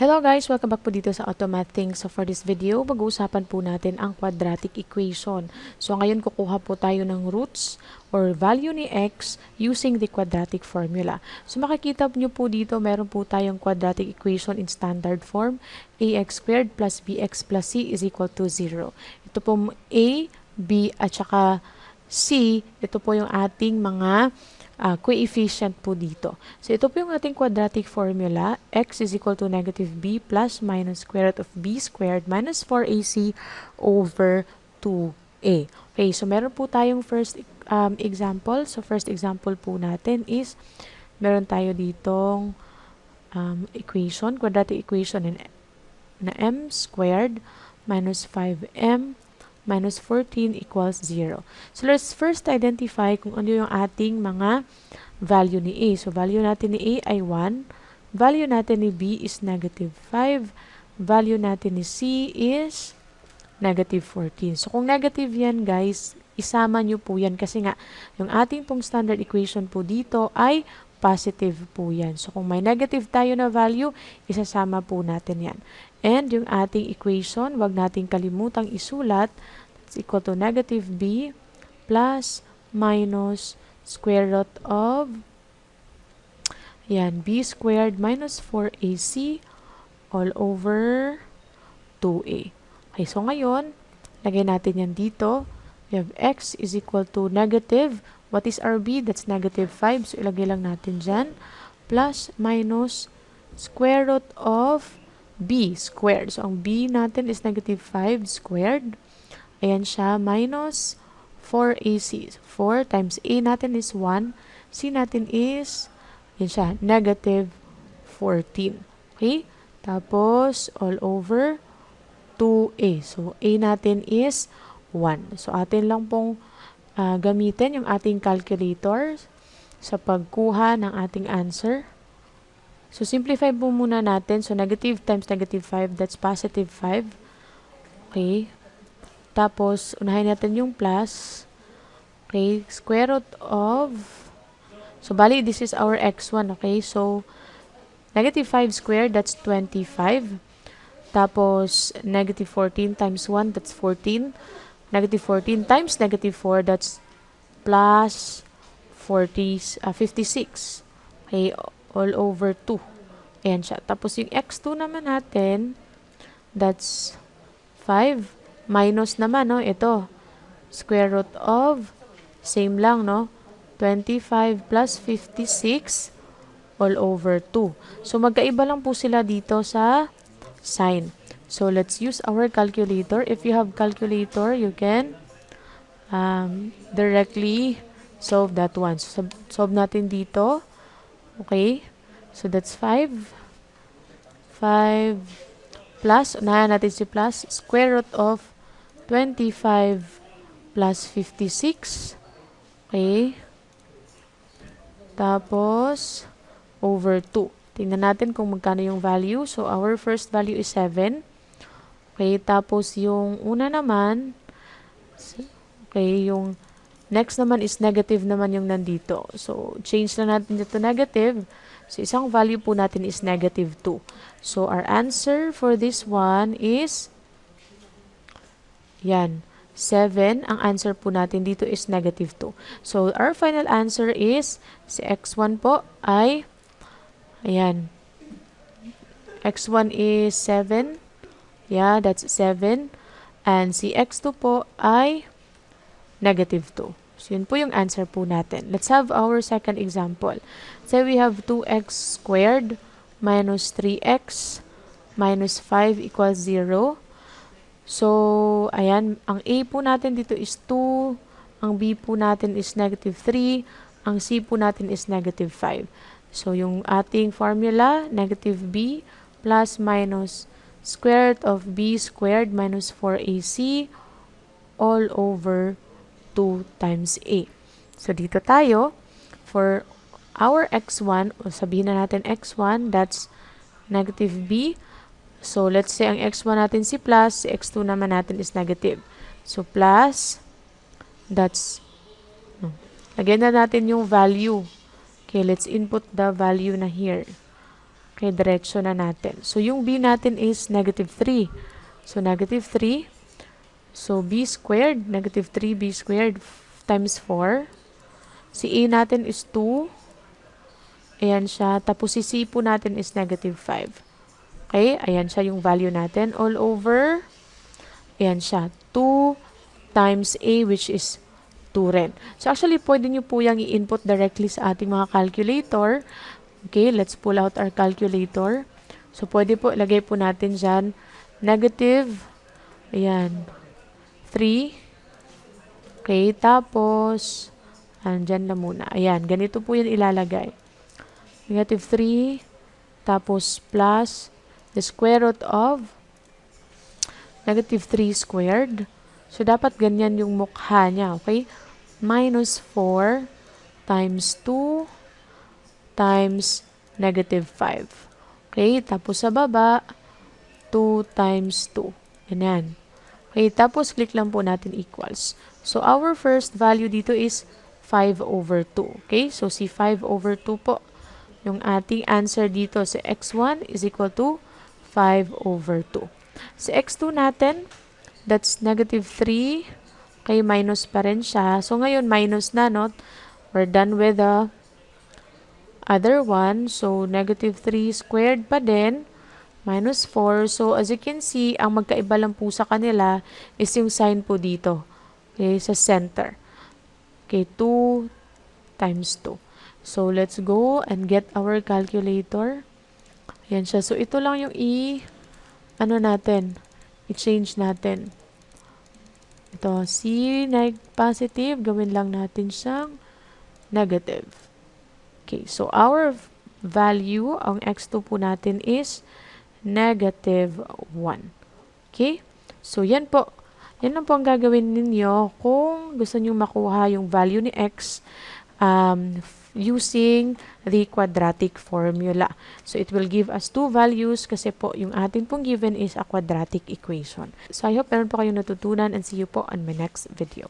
Hello guys! Welcome back po dito sa Automathing. So for this video, mag-uusapan po natin ang quadratic equation. So ngayon kukuha po tayo ng roots or value ni x using the quadratic formula. So makikita nyo po dito, meron po tayong quadratic equation in standard form. Ax squared plus bx plus c is equal to 0. Ito po a, b at saka c, ito po yung ating mga coefficient po dito. So, ito po yung ating quadratic formula. X is equal to negative b plus minus square root of b squared minus 4ac over 2a. Okay, so meron po tayong first example. So, first example po natin is meron tayo ditong equation, quadratic equation na m squared minus 5m minus 14 equals 0. So, let's first identify kung ano yung ating mga value ni A. So, value natin ni A ay 1. Value natin ni B is negative 5. Value natin ni C is negative 14. So, kung negative yan, guys, isama nyo po yan kasi nga, yung ating pong standard equation po dito ay positive po yan. So, kung may negative tayo na value, isasama po natin yan. And yung ating equation, wag nating kalimutang isulat. It's equal to negative b plus minus square root of b squared minus 4ac all over 2a. Okay, so ngayon, lagay natin yan dito. We have x is equal to negative. What is our b? That's negative 5. So, ilagay lang natin dyan. Plus minus square root of b squared. So, ang b natin is negative 5 squared. Ayan siya, minus 4ac. 4 times a natin is 1. C natin is, yan siya, negative 14. Okay? Tapos, all over 2a. So, a natin is 1. So, atin lang pong gamitin yung ating calculator sa pagkuha ng ating answer. So, simplify po muna natin. So, negative times negative 5, that's positive 5. Okay. Tapos, unahin natin yung plus. Okay. Square root of, so, bali, this is our x1. Okay. So, negative 5 squared, that's 25. Tapos, negative 14 times 1, that's 14. Negative 14 times negative 4, that's plus 56. Okay. All over 2. Ayan siya. Tapos yung x2 naman natin, that's 5. Minus naman, no? Ito. Square root of, same lang, no? 25 plus 56 all over 2. So, magkaiba lang po sila dito sa sign. So, let's use our calculator. If you have calculator, you can directly solve that one. So, solve natin dito. Okay, so that's 5 plus, unahan natin si plus, square root of 25 plus 56. Okay, tapos over 2. Tingnan natin kung magkano yung value. So, our first value is 7. Okay, tapos yung una naman, okay, yung next naman is negative naman yung nandito. So, change na natin dito negative. So, isang value po natin is negative 2. So, our answer for this one is, yan, 7. Ang answer po natin dito is negative 2. So, our final answer is, si x1 po ay, ayan, x1 is 7. Yeah, that's 7. And si x2 po ay negative 2. So, yun po yung answer po natin. Let's have our second example. Say we have 2x squared minus 3x minus 5 equals 0. So, ayan, ang a po natin dito is 2. Ang b po natin is negative 3. Ang c po natin is negative 5. So, yung ating formula, negative b plus minus square root of b squared minus 4ac all over 2 times a. So, dito tayo, for our x1, o sabihin na natin x1, that's negative b. So, let's say ang x1 natin si plus, si x2 naman natin is negative. So, plus, that's, lagyan na natin yung value. Okay, let's input the value na here. Okay, diretso na natin. So, yung b natin is negative 3. So, negative 3. So, b squared, negative 3b squared times 4. Si a natin is 2. Ayan siya. Tapos, si c po natin is negative 5. Okay, ayan siya yung value natin. All over, ayan siya. 2 times a, which is 2 rin. So, actually, pwede nyo po yung i-input directly sa ating mga calculator. Okay, let's pull out our calculator. So, pwede po, lagay po natin dyan, negative, ayan, 3. Okay, tapos, andyan na muna. Ayan, ganito po yan ilalagay. Negative 3, tapos plus the square root of negative 3 squared. So, dapat ganyan yung mukha niya, okay? Minus 4 times 2 times negative 5. Okay, tapos sa baba, 2 times 2. Ganyan. Okay, tapos click lang po natin equals. So, our first value dito is 5 over 2. Okay, so si 5 over 2 po. Yung ating answer dito sa x1 is equal to 5 over 2. Sa x2 natin, that's negative 3. Okay, minus pa rin siya. So, ngayon, minus na, no? We're done with the other one. So, negative 3 squared pa din. Minus 4. So, as you can see, ang magkaiba lang po sa kanila is yung sign po dito. Okay, sa center. Okay, 2 times 2. So, let's go and get our calculator. Ayan siya. So, ito lang yung i-change natin. Ito, C positive, gawin lang natin siyang negative. Okay, so our value, ang x2 po natin is negative 1. Okay, so yan po. Yan lang po ang gagawin ninyo kung gusto nyo makuha yung value ni x using the quadratic formula. So, it will give us two values kasi po yung atin pong given is a quadratic equation. So, I hope meron po kayong natutunan and see you po on my next video.